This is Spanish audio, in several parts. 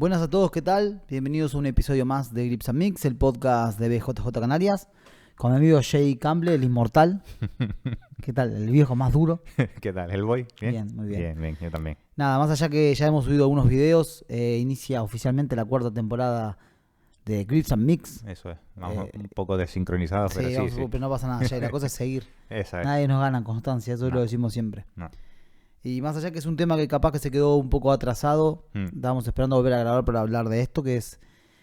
Buenas a todos, ¿qué tal? Bienvenidos a un episodio más de Grips and Mix, el podcast de BJJ Canarias, con mi amigo Jay Campbell, el inmortal. ¿Qué tal? El viejo más duro. ¿Qué tal? ¿El boy? Bien, muy bien. Bien, yo también. Nada, más allá que ya hemos subido algunos videos, inicia oficialmente la cuarta temporada de Grips and Mix. Eso es. Vamos un poco desincronizados, pero sí. Pero no pasa nada, Jay, la cosa es seguir. Esa es. Nadie nos gana en constancia, eso No. lo decimos siempre. No. Y más allá que es un tema que capaz que se quedó un poco atrasado, estábamos esperando volver a grabar para hablar de esto, que es,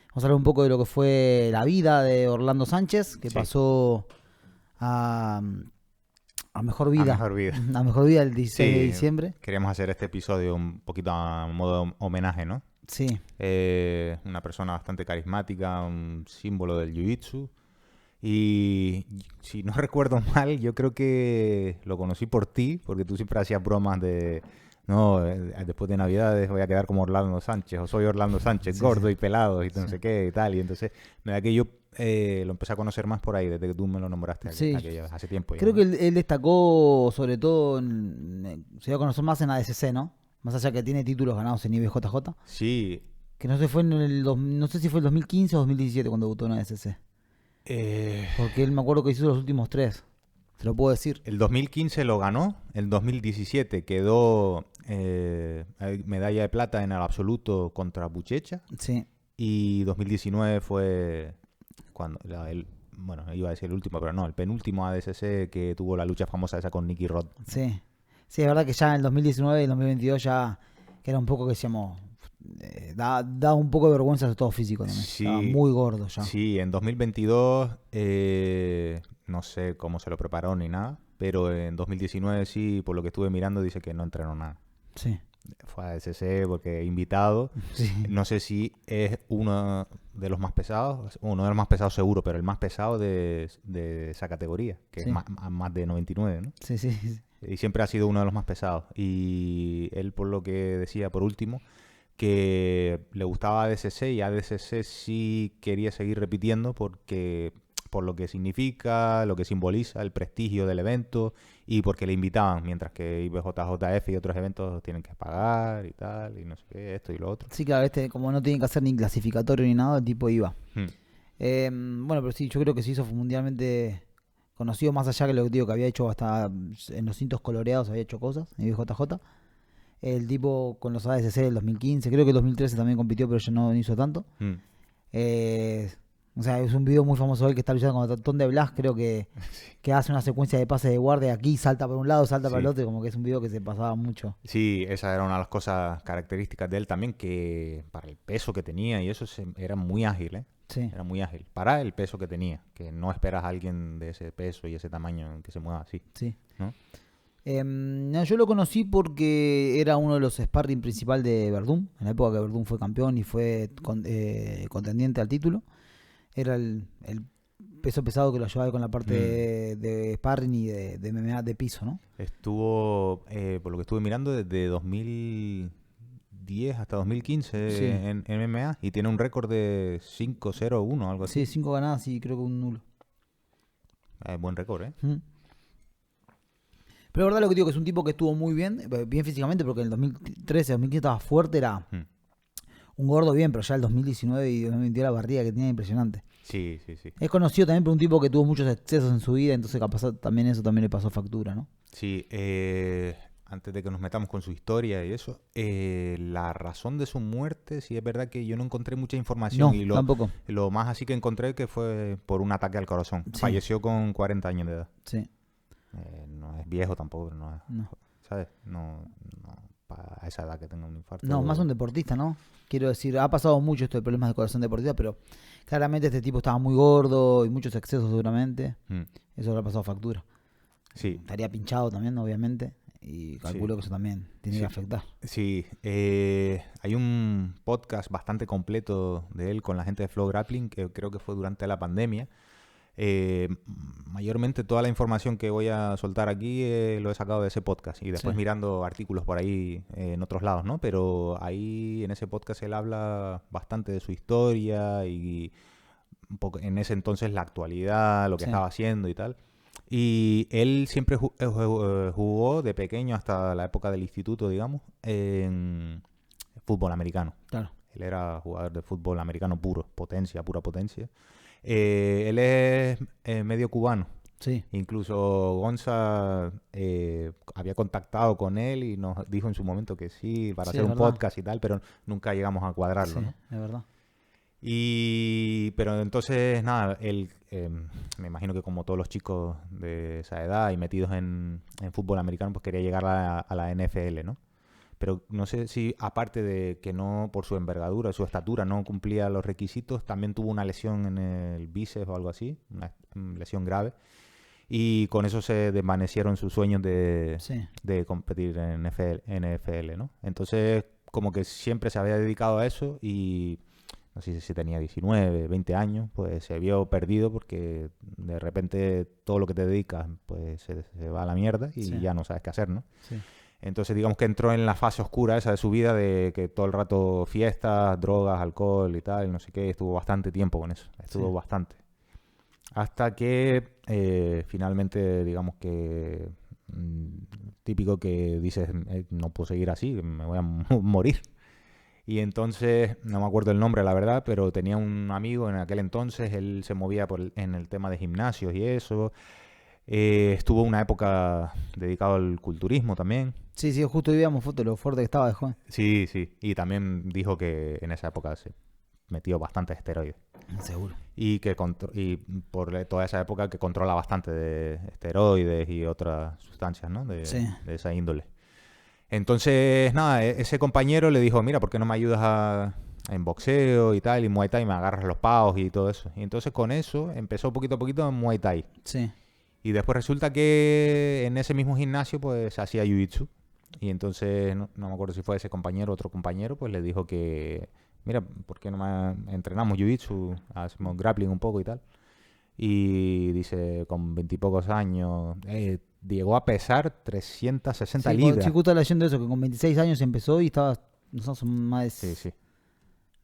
vamos a hablar un poco de lo que fue la vida de Orlando Sánchez, que pasó a Mejor Vida. A Mejor Vida. A Mejor Vida el 16 de diciembre. Queríamos hacer este episodio un poquito a modo homenaje, ¿no? Sí. Una persona bastante carismática, un símbolo del jiu-jitsu. Y si no recuerdo mal, yo creo que lo conocí por ti, porque tú siempre hacías bromas de, no, después de Navidades voy a quedar como Orlando Sánchez, o soy Orlando Sánchez, gordo y pelado y no sé qué y tal. Y entonces, me da que yo lo empecé a conocer más por ahí, desde que tú me lo nombraste hace tiempo. Creo que él destacó sobre todo, se dio a conocer más en ADCC, ¿no? Más allá que tiene títulos ganados en IBJJ. Sí. Que no sé si fue el 2015 o 2017 cuando debutó en ADCC. Porque él me acuerdo que hizo los últimos 3. Te lo puedo decir. El 2015 lo ganó. El 2017 quedó medalla de plata en el absoluto contra Buchecha. Sí. Y 2019 fue cuando iba a decir el último, pero no, el penúltimo ADCC que tuvo la lucha famosa esa con Nicky Rod. Sí. Sí, es verdad que ya en el 2019 y el 2022 ya que era un poco que decíamos... Da un poco de vergüenza su estado físico también. Sí, estaba muy gordo ya. Sí, en 2022 no sé cómo se lo preparó ni nada, pero en 2019 sí, por lo que estuve mirando, dice que no entrenó nada. Sí. Fue a ADCC porque invitado. Sí. No sé si es uno de los más pesados, uno de los más pesados seguro, pero el más pesado de esa categoría, que es más de 99, ¿no? Sí. Y siempre ha sido uno de los más pesados. Y él, por lo que decía por último, que le gustaba ADCC y ADCC sí quería seguir repitiendo porque por lo que significa, lo que simboliza, el prestigio del evento y porque le invitaban, mientras que IBJJF y otros eventos tienen que pagar y tal, y no sé qué, esto y lo otro. Sí, claro, como no tienen que hacer ni clasificatorio ni nada, el tipo iba. Bueno, pero sí, yo creo que se hizo mundialmente conocido, más allá que lo que digo, que había hecho hasta en los cintos coloreados, había hecho cosas en IBJJ. El tipo con los ADCC del 2015, creo que el 2013 también compitió, pero ya no hizo tanto. O sea, es un video muy famoso de él que está luchando con Tom de Blas, creo que hace una secuencia de pases de guardia aquí, salta por un lado, salta para el otro, como que es un video que se pasaba mucho. Sí, esa era una de las cosas características de él también, que para el peso que tenía y eso era muy ágil, ¿eh? Sí. Era muy ágil, para el peso que tenía, que no esperas a alguien de ese peso y ese tamaño que se mueva así. Sí. ¿No? Yo lo conocí porque era uno de los sparring principal de Verdún, en la época que Verdún fue campeón y fue contendiente al título. Era el peso pesado que lo llevaba con la parte de sparring y de MMA de piso, ¿no? Estuvo, por lo que estuve mirando, desde 2010 hasta 2015 en MMA y tiene un récord de 5-0-1, algo así. Sí, 5 ganadas y creo que un nulo. Buen récord, ¿eh? Pero la verdad lo que digo que es un tipo que estuvo muy bien físicamente, porque en el 2013, 2015 estaba fuerte, era un gordo bien, pero ya el 2019 y 2022 la barriga que tenía impresionante. Sí. Es conocido también por un tipo que tuvo muchos excesos en su vida, entonces capaz también eso también le pasó factura, ¿no? Sí, antes de que nos metamos con su historia y eso, la razón de su muerte, sí es verdad que yo no encontré mucha información. No, tampoco. Lo más así que encontré que fue por un ataque al corazón. Sí. Falleció con 40 años de edad. Sí. No es viejo tampoco, no. ¿Sabes? No, para esa edad que tenga un infarto. No, más un deportista, ¿no? Quiero decir, ha pasado mucho esto de problemas de corazón deportista, pero claramente este tipo estaba muy gordo y muchos excesos seguramente. Eso le ha pasado factura. Sí. Estaría pinchado también, obviamente, y calculo que eso también tiene que afectar. Sí, hay un podcast bastante completo de él con la gente de Flow Grappling, que creo que fue durante la pandemia. Mayormente toda la información que voy a soltar aquí lo he sacado de ese podcast y después mirando artículos por ahí en otros lados, ¿no? Pero ahí en ese podcast él habla bastante de su historia y un poco en ese entonces la actualidad, lo que estaba haciendo y tal. Y él siempre jugó de pequeño hasta la época del instituto, digamos, en fútbol americano. Claro. Él era jugador de fútbol americano puro, potencia, pura potencia. Él es medio cubano. Sí. Incluso Gonza había contactado con él y nos dijo en su momento que sí, para Sí, hacer es un verdad. podcast y tal, pero nunca llegamos a cuadrarlo, Sí, ¿no? es verdad. Pero entonces, nada, él, me imagino que como todos los chicos de esa edad y metidos en fútbol americano, pues quería llegar a la NFL, ¿no? Pero no sé si, aparte de que no, por su envergadura, su estatura, no cumplía los requisitos, también tuvo una lesión en el bíceps o algo así, una lesión grave. Y con eso se desvanecieron sus sueños Sí. de competir en NFL, ¿no? Entonces, como que siempre se había dedicado a eso y no sé si tenía 19, 20 años, pues se vio perdido porque de repente todo lo que te dedicas pues se va a la mierda y Sí. ya no sabes qué hacer, ¿no? Sí. Entonces digamos que entró en la fase oscura esa de su vida de que todo el rato fiestas, drogas, alcohol y tal, y no sé qué, estuvo bastante tiempo con eso, estuvo Sí. bastante. Hasta que finalmente digamos que típico que dices, no puedo seguir así, me voy a morir. Y entonces, no me acuerdo el nombre, la verdad, pero tenía un amigo en aquel entonces, él se movía en el tema de gimnasios y eso. Estuvo una época dedicado al culturismo también. Sí, sí, justo hoy veíamos fotos de lo fuerte que estaba de joven. Sí, sí. Y también dijo que en esa época se metió bastantes esteroides. Seguro. Y y por toda esa época que controla bastante de esteroides y otras sustancias, ¿no? Sí. De esa índole. Entonces, nada, ese compañero le dijo, mira, ¿por qué no me ayudas en boxeo y tal? Y Muay Thai, me agarras los pavos y todo eso. Y entonces con eso empezó poquito a poquito en Muay Thai. Sí. Y después resulta que en ese mismo gimnasio pues hacía Jiu-Jitsu. Y entonces, no me acuerdo si fue ese compañero o otro compañero, pues le dijo que, mira, ¿por qué no entrenamos Jiu-Jitsu? Hacemos grappling un poco y tal. Y dice, con 20 y pocos años, llegó a pesar 360 Sí, libras. sí, justo leyendo eso, que con 26 años empezó y estaba, no sé, son más de, Sí, sí.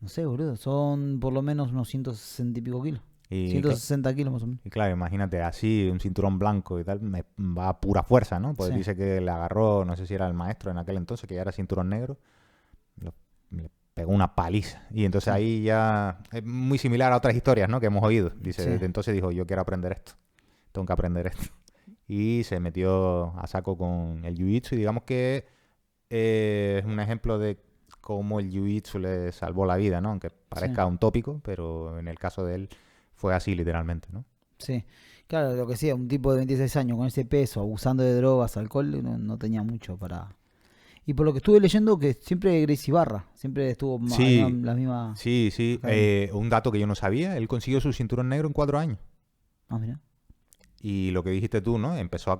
no sé, boludo, son por lo menos unos 160 y pico kilos. Y, 160 kilos más o menos. y claro, imagínate, así, un cinturón blanco y tal, va a pura fuerza, ¿no? Pues Sí. dice que le agarró, no sé si era el maestro en aquel entonces, que ya era cinturón negro, le pegó una paliza. Y entonces Sí. ahí ya es muy similar a otras historias, ¿no? Que hemos oído. Dice, Sí. desde entonces dijo, yo quiero aprender esto, tengo que aprender esto. Y se metió a saco con el Jiu-Jitsu y digamos que es un ejemplo de cómo el Jiu-Jitsu le salvó la vida, ¿no? Aunque parezca Sí. un tópico, pero en el caso de él fue así literalmente, ¿no? Sí. Claro, lo que sea, un tipo de 26 años con ese peso, abusando de drogas, alcohol, no tenía mucho para... Y por lo que estuve leyendo, que siempre Gracie Barra, siempre estuvo Sí, la misma sí, sí. academia. Un dato que yo no sabía, él consiguió su cinturón negro en 4 años. Ah, mira. Y lo que dijiste tú, ¿no? Empezó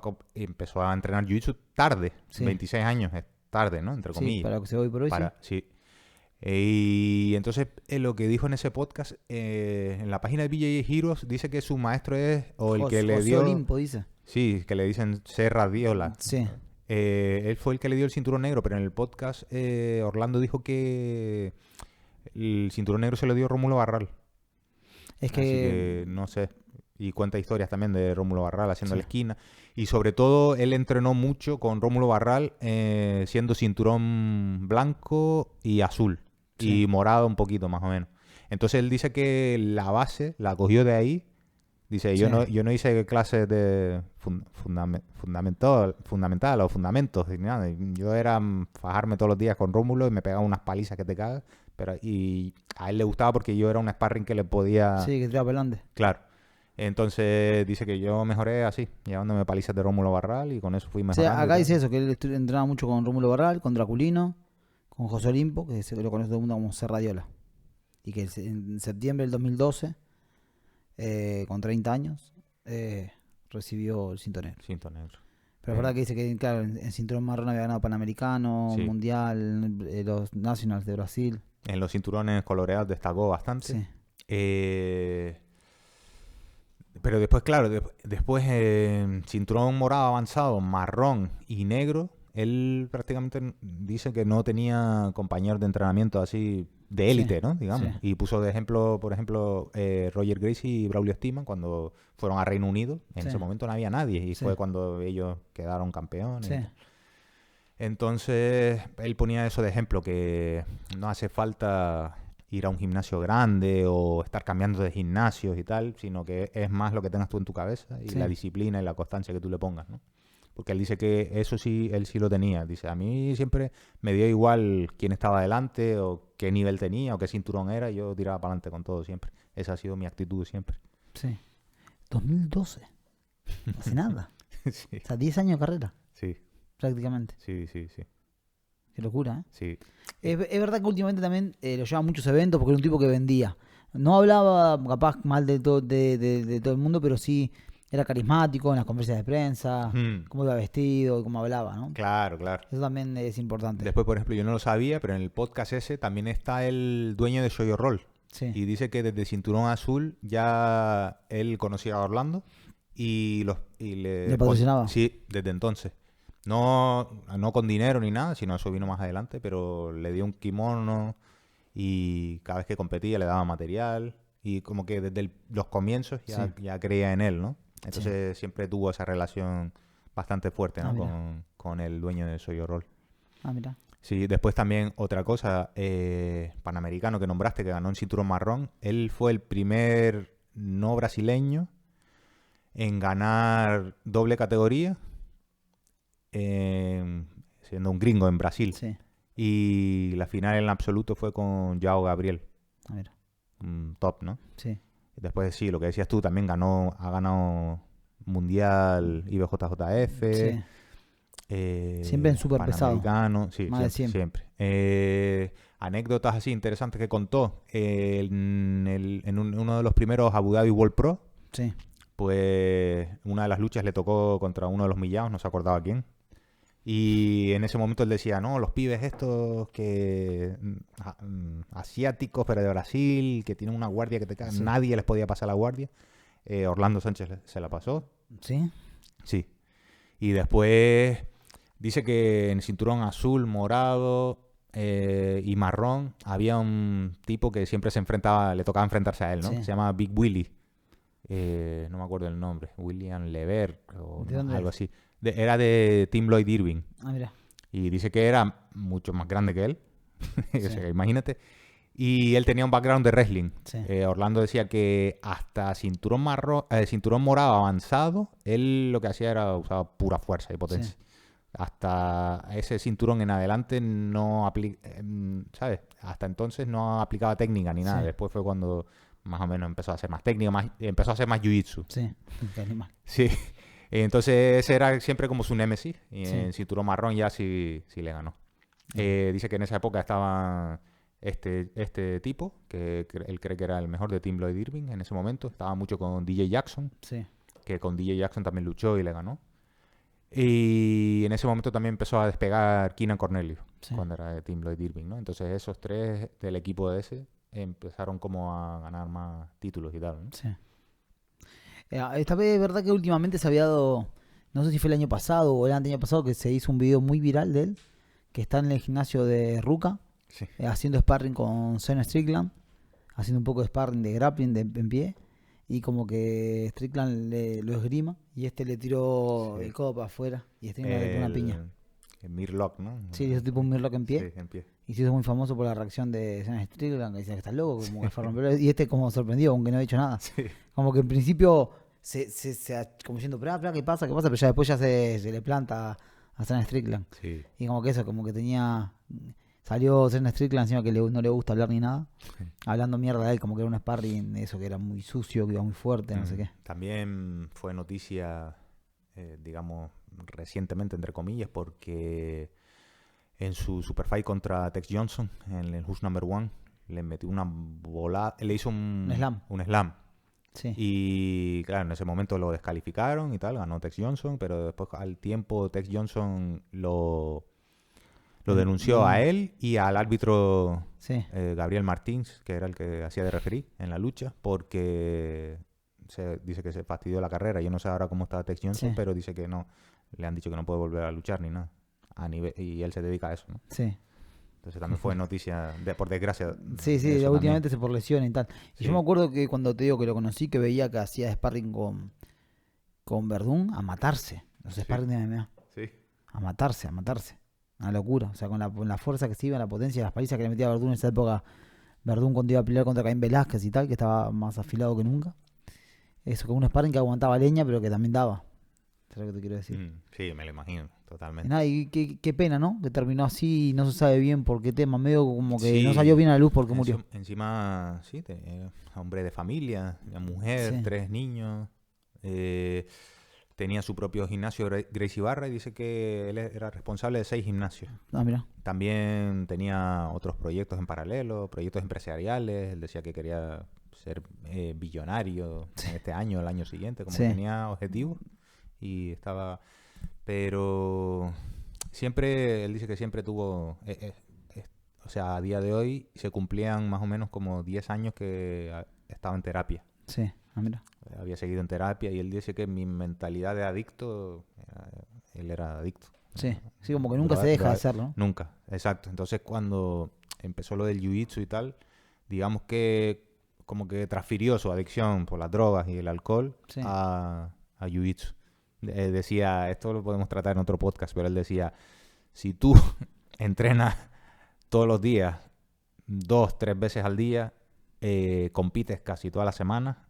a entrenar Jiu-Jitsu tarde, Sí. 26 años es tarde, ¿no? Entre Sí, comillas. para lo que se ve hoy por hoy, Sí. Y entonces lo que dijo en ese podcast, en la página de BJJ Heroes, dice que su maestro es, o el que le José dio... Olimpo, dice. Sí, que le dicen Serra Diola. Sí. Él fue el que le dio el cinturón negro, pero en el podcast Orlando dijo que el cinturón negro se lo dio Rómulo Barral. Es Así que que... no sé. Y cuenta historias también de Rómulo Barral haciendo Sí. la esquina. Y sobre todo, él entrenó mucho con Rómulo Barral siendo cinturón blanco y azul. Sí. Y morado un poquito, más o menos. Entonces él dice que la base la cogió de ahí. Dice, Sí. yo no hice clases de fundamental o fundamentos. Ni nada. Yo era fajarme todos los días con Rómulo y me pegaba unas palizas que te cagas. Y a él le gustaba porque yo era un sparring que le podía... Sí, que tiraba pelante. Claro. Entonces dice que yo mejoré así, llevándome palizas de Rómulo Barral y con eso fui O mejorando. sea, y acá tal. dice eso, que él entrenaba mucho con Rómulo Barral, con Draculino, con José Olimpo, que lo conoce todo el mundo como Serradiola. Y que en septiembre del 2012, con 30 años, recibió el cinturón negro. Cinto negro. Pero es verdad que dice que, claro, en cinturón marrón había ganado Panamericano, Sí. Mundial, los Nationals de Brasil. En los cinturones coloreados destacó bastante. Sí, Pero después, claro, después cinturón morado avanzado, marrón y negro, él prácticamente dice que no tenía compañeros de entrenamiento así de élite, sí, ¿no? Digamos. sí. Y puso de ejemplo, por ejemplo, Roger Gracie y Braulio Steeman cuando fueron a Reino Unido. En Sí. ese momento no había nadie y Sí. fue cuando ellos quedaron campeones. Sí. Entonces, él ponía eso de ejemplo, que no hace falta ir a un gimnasio grande o estar cambiando de gimnasios y tal, sino que es más lo que tengas tú en tu cabeza y Sí. la disciplina y la constancia que tú le pongas, ¿no? Porque él dice que eso sí, él sí lo tenía. Dice, a mí siempre me dio igual quién estaba delante o qué nivel tenía o qué cinturón era, yo tiraba para adelante con todo siempre. Esa ha sido mi actitud siempre. Sí. 2012. No hace nada. Sí, O sea, 10 años de carrera, sí, prácticamente. sí, sí, sí, Qué locura, ¿eh? sí. Es verdad que últimamente también lo lleva a muchos eventos porque era un tipo que vendía. No hablaba capaz mal de todo el mundo, pero sí era carismático en las conferencias de prensa, Hmm, cómo iba vestido y cómo hablaba, ¿no? claro, claro. Eso también es importante. Después, por ejemplo, yo no lo sabía, pero en el podcast ese también está el dueño de Show Your Roll. Sí, Y dice que desde Cinturón Azul ya él conocía a Orlando y le patrocinaba. sí, desde entonces. No con dinero ni nada, sino eso vino más adelante, pero le dio un kimono y cada vez que competía le daba material y como que desde los comienzos ya, Sí. ya creía en él, ¿no? Sí. Entonces siempre tuvo esa relación bastante fuerte, Ah, ¿no? mira. Con el dueño de Show Your Roll. Ah, mira. Sí, después también otra cosa, Panamericano que nombraste, que ganó en cinturón marrón, él fue el primer no brasileño en ganar doble categoría, siendo un gringo en Brasil. Sí. Y la final en absoluto fue con Joao Gabriel, Ah, mira. un top, ¿no? Sí. Después sí, lo que decías tú, también ha ganado Mundial IBJJF. Sí. Siempre en súper pesado. Panamericano, sí, Más de siempre, 100. siempre. Anécdotas así interesantes que contó. En uno de los primeros Abu Dhabi World Pro, Sí. pues una de las luchas le tocó contra uno de los millados, no se acordaba quién. Y en ese momento él decía, no, los pibes estos que asiáticos, pero de Brasil, que tienen una guardia que te caga, Sí. nadie les podía pasar la guardia. Orlando Sánchez se la pasó. Sí. Sí. Y después dice que en cinturón azul, morado y marrón había un tipo que siempre le tocaba enfrentarse a él, ¿no? Sí. Se llama Big Willy. No me acuerdo el nombre. William Lever o ¿De dónde algo es? así. Era de Tim Lloyd Irving. Ah, mira. Y dice que era mucho más grande que él. O Sí. sea, imagínate. Y él tenía un background de wrestling. Sí. Orlando decía que hasta cinturón cinturón morado avanzado, él lo que hacía era usaba pura fuerza y potencia. Sí. Hasta ese cinturón en adelante no ¿sabes? Hasta entonces no aplicaba técnica ni nada. Sí. Después fue cuando más o menos empezó a hacer más técnica, empezó a hacer más jiu-jitsu. Sí. Qué animal. Sí. Entonces ese era siempre como su némesis. Y Sí. en cinturón marrón ya sí le ganó. Dice que en esa época estaba este tipo, que él cree que era el mejor de Team Lloyd Irving en ese momento. Estaba mucho con DJ Jackson, Sí. que con DJ Jackson también luchó y le ganó. Y en ese momento también empezó a despegar Keenan Cornelius, Sí. cuando era de Team Lloyd Irving, ¿no? Entonces esos tres del equipo de ese empezaron como a ganar más títulos y tal, ¿no? Sí. Esta vez es verdad que últimamente se había dado, no sé si fue el año pasado o el año pasado, que se hizo un video muy viral de él, que está en el gimnasio de Ruka, Sí. haciendo sparring con Sean Strickland, haciendo un poco de sparring de grappling en pie, y como que Strickland lo esgrima, y este le tiró Sí. el codo para afuera, y Strickland le pegó una piña. El Mirlock, ¿no? Sí, hizo tipo un mirlock en pie, Sí, en pie. y se hizo muy famoso por la reacción de Sean Strickland, que decía que estás loco, como que fue a romper, y este como sorprendido, aunque no había hecho nada. Sí. Como que en principio como diciendo, pero ¿qué pasa? ¿Qué pasa? Pero ya después ya se le planta a Sean Strickland. Sí. Y como que eso, como que salió Sean Strickland encima que no le gusta hablar ni nada, hablando mierda de él, como que era un sparring, eso que era muy sucio, que iba muy fuerte, no sé qué. También fue noticia, digamos, recientemente, entre comillas, porque en su Superfight contra Tex Johnson, en el Who's Number One, le metió una bola, le hizo un slam. Un slam. Sí, Y claro, en ese momento lo descalificaron y tal, ganó Tex Johnson, pero después al tiempo Tex Johnson lo denunció a él y al árbitro sí, Gabriel Martins, que era el que hacía de referí en la lucha, porque dice que se fastidió la carrera. Yo no sé ahora cómo está Tex Johnson, Sí. pero dice que no, le han dicho que no puede volver a luchar ni nada. Y él se dedica a eso, ¿no? sí. Entonces también fue noticia, por desgracia. Sí, de eso últimamente se por lesión y tal. Y Sí. yo me acuerdo que cuando te digo que lo conocí, que veía que hacía sparring con Verdún a matarse. Los Sí. sparring de MMA. Sí. A matarse. Una locura. O sea, con la fuerza que se iba, la potencia, las palizas que le metía Verdún en esa época Verdún cuando iba a pelear contra Caín Velázquez y tal, que estaba más afilado que nunca. Eso, como un sparring que aguantaba leña, pero que también daba. Eso es lo que te quiero decir. Sí, me lo imagino, Y totalmente. nada, y qué pena, ¿no? Que terminó así y no se sabe bien por qué tema. Medio como que no salió Sí, bien a la luz porque murió. encima, sí, hombre de familia, una mujer, Sí, 3 niños. eh, Tenía su propio gimnasio, Gracie Barra, y dice que él era responsable de 6 gimnasios. ah, mira. También tenía otros proyectos en paralelo, proyectos empresariales. Él decía que quería ser billonario en este año, el año siguiente, como que Sí, tenía objetivos y estaba... Pero siempre, él dice que siempre tuvo... o sea, a día de hoy se cumplían más o menos como 10 años que estaba en terapia. sí, ah, mira. Había seguido en terapia y él dice que mi mentalidad de adicto, él era adicto. Sí, sí, como que nunca se deja de hacerlo, ¿no? Nunca, exacto. Entonces cuando empezó lo del jiu-jitsu y tal, digamos que como que transfirió su adicción por las drogas y el alcohol Sí, a jiu-jitsu. Decía, esto lo podemos tratar en otro podcast, pero él decía, si tú entrenas todos los días, 2, 3 veces al día, compites casi toda la semana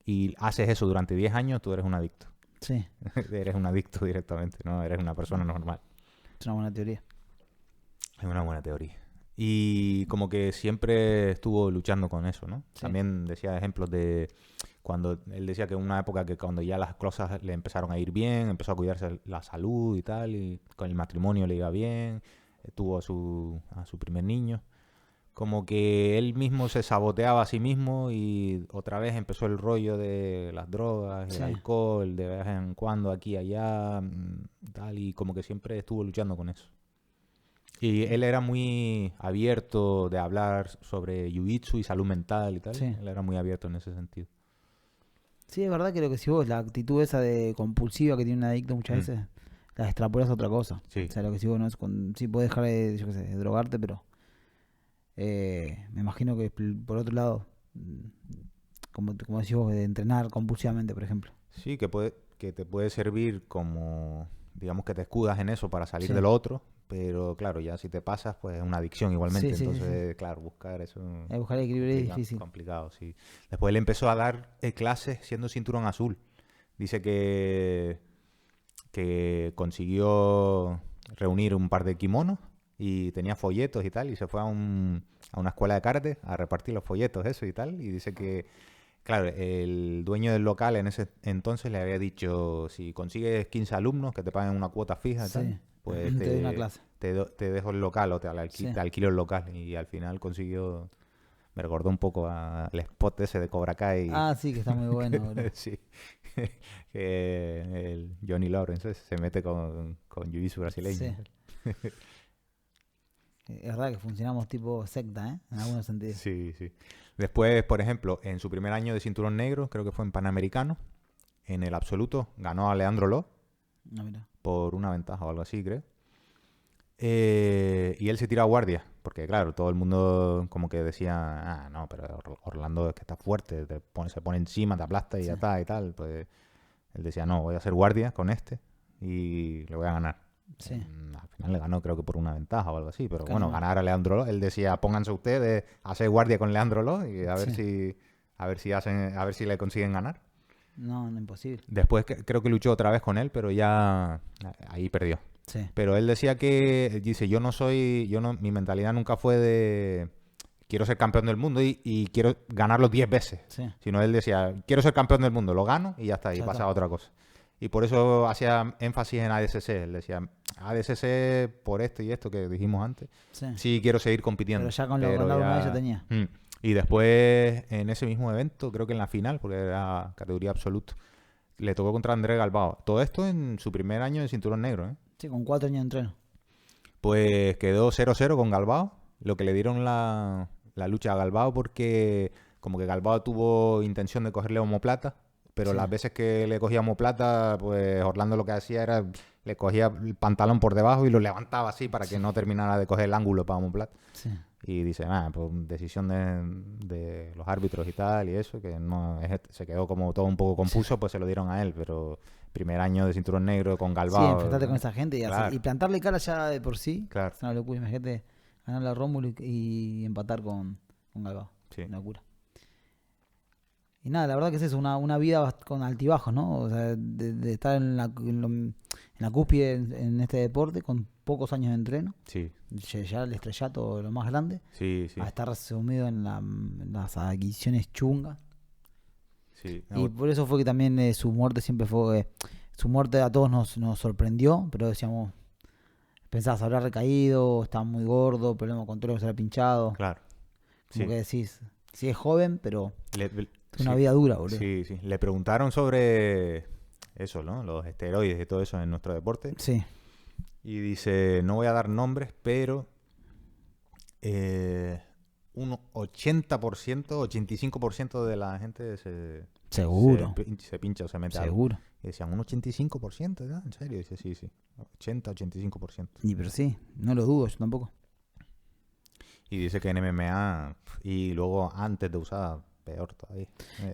y haces eso durante 10 años, tú eres un adicto. sí, Eres un adicto directamente, no eres una persona normal. es una buena teoría. Es una buena teoría. Y como que siempre estuvo luchando con eso, ¿no? Sí, También decía ejemplos de cuando él decía que en una época que cuando ya las cosas le empezaron a ir bien, empezó a cuidarse la salud y tal, y con el matrimonio le iba bien, tuvo a su primer niño. Como que él mismo se saboteaba a sí mismo y otra vez empezó el rollo de las drogas, el sí, alcohol, de vez en cuando aquí y allá, tal, y como que siempre estuvo luchando con eso. Y él era muy abierto de hablar sobre jiu-jitsu y salud mental y tal. sí. Él era muy abierto en ese sentido. Sí, es verdad que lo que si vos, la actitud esa de compulsiva que tiene un adicto muchas Mm, veces, la extrapolas a otra cosa. sí, O sea, lo que si vos no es sí puedes dejar de, yo qué sé, de drogarte, pero me imagino que por otro lado, como decís vos, de entrenar compulsivamente, por ejemplo. sí, que te puede servir como, digamos que te escudas en eso para salir de Sí, lo otro, pero claro, ya si te pasas, pues es una adicción sí, igualmente. sí, sí, sí. Entonces, claro, buscar eso Buscar el equilibrio es difícil. complicado, sí. Después él empezó a dar clases siendo cinturón azul. Dice que consiguió reunir un par de kimonos y tenía folletos y tal, y se fue a una escuela de karate a repartir los folletos, eso y tal, y dice que, claro, el dueño del local en ese entonces le había dicho, si consigues 15 alumnos que te paguen una cuota fija y tal, Sí, pues te doy una clase. te dejo el local o Sí. te alquilo el local, y al final consiguió... Me recordó un poco al spot ese de Cobra Kai. Ah, sí, que está muy bueno, bro. Sí, que el Johnny Lawrence ese se mete con jiu-jitsu brasileño. Sí. Es verdad que funcionamos tipo secta, ¿eh? En algunos sentidos. Sí, sí. Después, por ejemplo, en su primer año de cinturón negro, creo que fue en Panamericano, en el absoluto, ganó a Leandro Ló No, mira. por una ventaja o algo así, creo. Y él se tiró a guardia, porque claro, todo el mundo como que decía, ah, no, pero Orlando es que está fuerte, se pone encima, te aplasta y Sí, ya está y tal. Pues él decía, no, voy a hacer guardia con este y le voy a ganar. sí. Al final le ganó creo que por una ventaja o algo así, pero bueno, Caramba. ganar a Leandro Ló, él decía, pónganse ustedes a hacer guardia con Leandro Ló y Sí. a ver si hacen, a ver si le consiguen ganar. No, no, imposible. Después creo que luchó otra vez con él, pero ya ahí perdió. Sí, Pero él decía que, dice, mi mentalidad nunca fue de quiero ser campeón del mundo y quiero ganarlo 10 veces. sí. Sino él decía, quiero ser campeón del mundo, lo gano y ya está, y Ya pasa está. a otra cosa. Y por eso hacía énfasis en ADCC. Él decía, ADCC por esto y esto que dijimos antes, Sí. sí quiero seguir compitiendo. Pero ya con Pero la una vez ya tenía. Y después, en ese mismo evento, creo que en la final, porque era categoría absoluta, le tocó contra André Galbao. Todo esto en su primer año de cinturón negro, ¿eh? Sí, con 4 años de entreno. Pues quedó 0-0 con Galbao, lo que le dieron la lucha a Galbao porque como que Galbao tuvo intención de cogerle omoplata, pero Sí, las veces que le cogía omoplata, pues Orlando lo que hacía era le cogía el pantalón por debajo y lo levantaba así para que no terminara de coger el ángulo para omoplata. sí. Y dice, pues decisión de los árbitros y tal y eso, que no se quedó como todo un poco confuso, pues se lo dieron a él, pero primer año de cinturón negro con Sí, Galbao. enfrentarte con esa gente Claro, y plantarle cara ya de por sí. claro. Es una locura. Imagínate ganarle a Rómulo y empatar con Galbao. Sí. Una locura. Y nada, la verdad que es eso, una vida con altibajos, ¿no? O sea, de estar en la cúspide en este deporte con pocos años de entreno, Sí, llegar al estrellato lo más grande, sí, sí. a estar sumido en las adquisiciones chungas. Sí. Y por eso fue que también su muerte siempre fue... su muerte a todos nos sorprendió, pero decíamos, pensabas, habrá recaído, estaba muy gordo, problema con todo, se habrá pinchado. Claro. Como Sí. que decís, sí es joven, pero es una Sí, vida dura, boludo. sí, sí. Le preguntaron sobre eso, ¿no? Los esteroides y todo eso en nuestro deporte. Sí, Y dice, no voy a dar nombres, pero un 80%, 85% de la gente seguro, se pincha o se mete algo. seguro. Y decían, un 85%, ¿no? ¿En serio? Y dice, sí, sí. 80, 85%. Y pero sí, no lo dudo, yo tampoco. Y dice que en MMA, y luego antes de usar, peor todavía.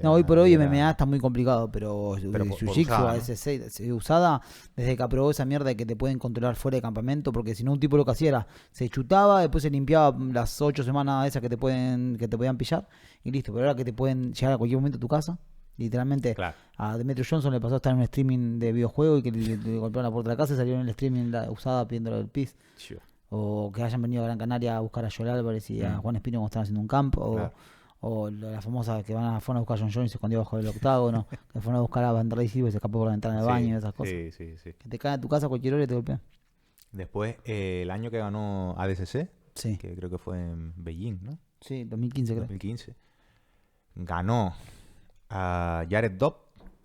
No, hoy por hoy Era- MMA está muy complicado, pero Pero por Jiu-Jitsu usada, a ¿no? veces usada desde que aprobó esa mierda de que te pueden controlar fuera de campamento, porque si no un tipo lo que hacía era, se chutaba, después se limpiaba las 8 semanas esas que te podían pillar, y listo, pero ahora que te pueden llegar a cualquier momento a tu casa, literalmente Claro. a Demetrio Johnson le pasó a estar en un streaming de videojuego y que le golpearon la puerta de la casa y salió en el streaming usada pidiéndole el pis. Chido. O que hayan venido a Gran Canaria a buscar a Joel Álvarez y a Mm. Juan Espino cuando estaban haciendo un camp, Claro. o la famosa que fueron a buscar a John Jones y se escondió bajo el octágono, que fueron a buscar a Van Silva y se escapó por la ventana del Sí, baño y esas cosas. sí, sí, sí. Que te caen a tu casa a cualquier hora y te golpean. Después, el año que ganó ADCC, Sí, que creo que fue en Beijing, ¿no? sí, 2015 creo. 2015. Ganó a Jared Dobb,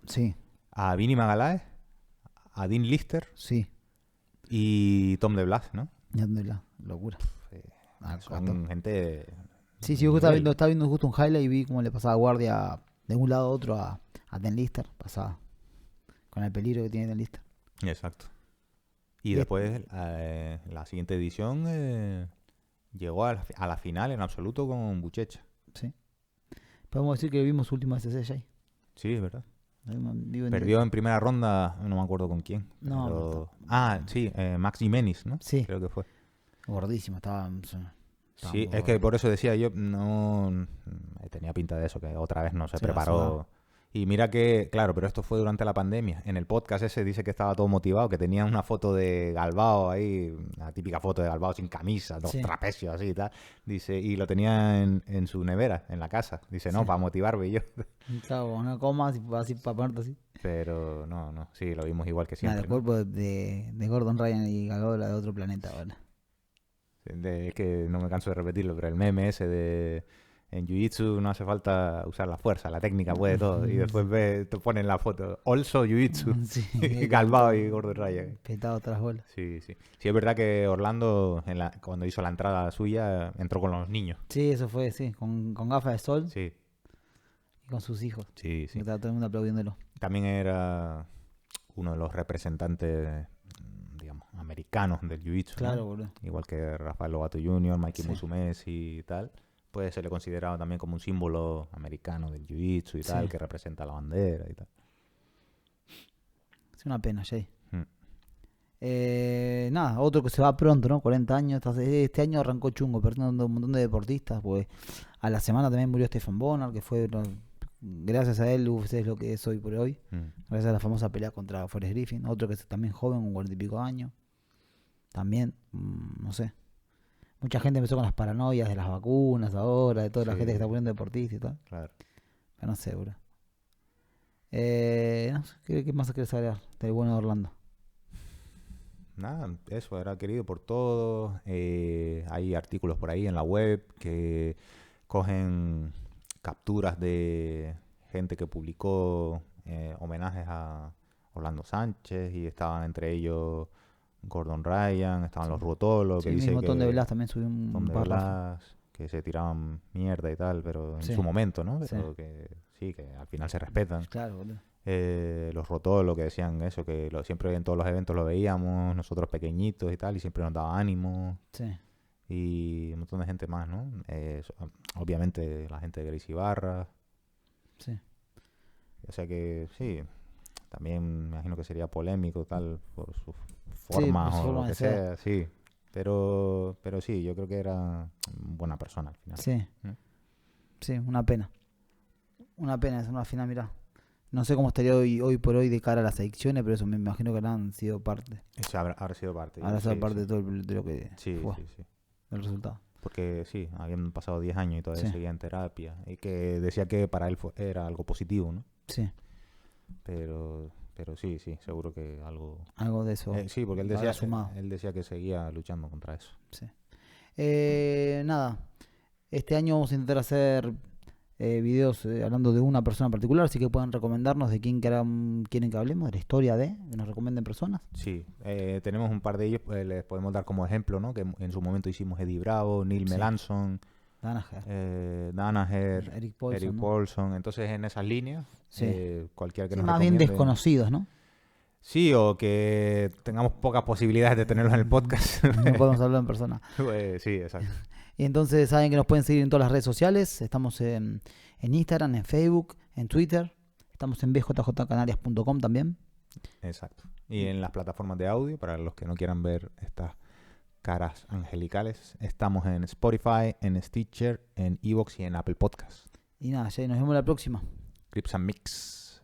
Sí, a Vinny Magalhaes, a Dean Lister sí, y Tom DeBlas, ¿no? ya ando la locura. Son gente... Sí, sí, yo estaba viendo justo un highlight y vi cómo le pasaba guardia de un lado a otro a Den Lister, pasaba con el peligro que tiene Den Lister. Exacto. Y Y después, la siguiente edición, llegó a la final en absoluto con Buchecha. Sí. Podemos decir que vimos su última SC ya ahí. Sí, es verdad. Vivo Perdió en primera ronda, no me acuerdo con quién. No, pero- no sí, Max Jiménez, ¿no? Sí. Creo que fue. Gordísimo, estaba Sí, muy es que gordo. por eso decía yo, no tenía pinta de eso, que otra vez no se Se la preparó. sudaba. Y mira que, claro, pero esto fue durante la pandemia. En el podcast ese dice que estaba todo motivado, que tenía una foto de Galbao ahí, una típica foto de Galbao sin camisa, dos Sí. trapecios así y tal. Dice, y lo tenía en su nevera, en la casa. Dice, no, Sí. para motivarme y yo. Claro, no comas y así para ponerte así. Pero no, sí, lo vimos igual que Nada, siempre. el ¿no? cuerpo de Gordon Ryan y Galgola de otro planeta, ¿verdad? Es que no me canso de repetirlo, pero el meme ese de en Jiu-Jitsu no hace falta usar la fuerza, la técnica puede todo. Y después te ponen la foto, also Jiu-Jitsu, Sí, Galbao y Gordon Ryan. petado tras bolas. Sí, sí. Sí, es verdad que Orlando, cuando hizo la entrada suya, entró con los niños. Sí, eso fue, sí, con gafas de sol Sí, y con sus hijos. sí, sí. Estaba todo el mundo aplaudiéndolo. También era uno de los representantes, digamos, americanos del Jiu-Jitsu, ¿no? Claro, boludo. Igual que Rafael Lobato Jr., Mikey Sí. Musumeci y tal, pues se le consideraba también como un símbolo americano del jiu-jitsu y tal, Sí. que representa la bandera y tal. Es una pena, Jay. Mm. Nada, otro que se va pronto, ¿no? 40 años. Este año arrancó chungo, perdiendo un montón de deportistas. Pues a la semana también murió Stefan Bonner, que fue, gracias a él, UFC es lo que es hoy por hoy. Gracias a la famosa pelea contra Forrest Griffin. Otro que es también joven, con 40 y pico años. También, no sé. Mucha gente empezó con las paranoias de las vacunas ahora, de toda la Sí. gente que está poniendo deportista y tal. Claro. Pero no sé, bro. No sé, ¿qué más quieres agregar del bueno de Orlando? Nada, eso era querido por todos. Hay artículos por ahí en la web que cogen capturas de gente que publicó homenajes a Orlando Sánchez y estaban entre ellos Gordon Ryan, estaban los Ruotolo, Sí, que el dice mismo que Tom de Blas también subió un Tom de párrafo. Blas, que se tiraban mierda y tal, pero en Sí. su momento, ¿no? Sí. Pero que sí, que al final se respetan. Claro, boludo. Los Rotolo que decían eso, que siempre en todos los eventos lo veíamos, nosotros pequeñitos y tal, y siempre nos daba ánimo. Sí. Y un montón de gente más, ¿no? Obviamente la gente de Gracie Barra. Sí. O sea que sí, también me imagino que sería polémico tal por sus Sí, formas por su o lo forma que de ser. sea, sí. Pero sí, yo creo que era buena persona al final. Sí. ¿Mm? Sí, una pena. Una pena, es una final, mirá. No sé cómo estaría hoy por hoy de cara a las adicciones, pero eso me imagino que habrán sido parte. Eso habrá sido parte. Habrá sido Sí, parte sí. de todo de lo que Sí, fue sí. el resultado. Porque sí, habían pasado 10 años y todavía Sí. seguía en terapia. Y que decía que para él era algo positivo, ¿no? Sí, Pero sí, seguro que algo... algo de eso sí, porque habrá sumado. él decía que seguía luchando contra eso. Sí. Nada, este año vamos a intentar hacer videos hablando de una persona en particular, así que pueden recomendarnos de quieren que hablemos, de la historia que nos recomienden personas. Sí, tenemos un par de ellos, pues les podemos dar como ejemplo, ¿no? Que en su momento hicimos Eddie Bravo, Neil Sí. Melanson, Danaher, Eric Paulson, Eric ¿no? Paulson. Entonces, en esas líneas, Sí. cualquiera que Sí, nos más bien recomiende... desconocidos, ¿no? Sí, o que tengamos pocas posibilidades de tenerlos en el podcast. No podemos hablar en persona. Pues, sí, exacto. Y entonces saben que nos pueden seguir en todas las redes sociales. Estamos en Instagram, en Facebook, en Twitter. Estamos en bjjcanarias.com también. Exacto. Y en las plataformas de audio, para los que no quieran ver estas caras angelicales, estamos en Spotify, en Stitcher, en Evox y en Apple Podcasts. Y nada, ya nos vemos la próxima. Crips and Mix.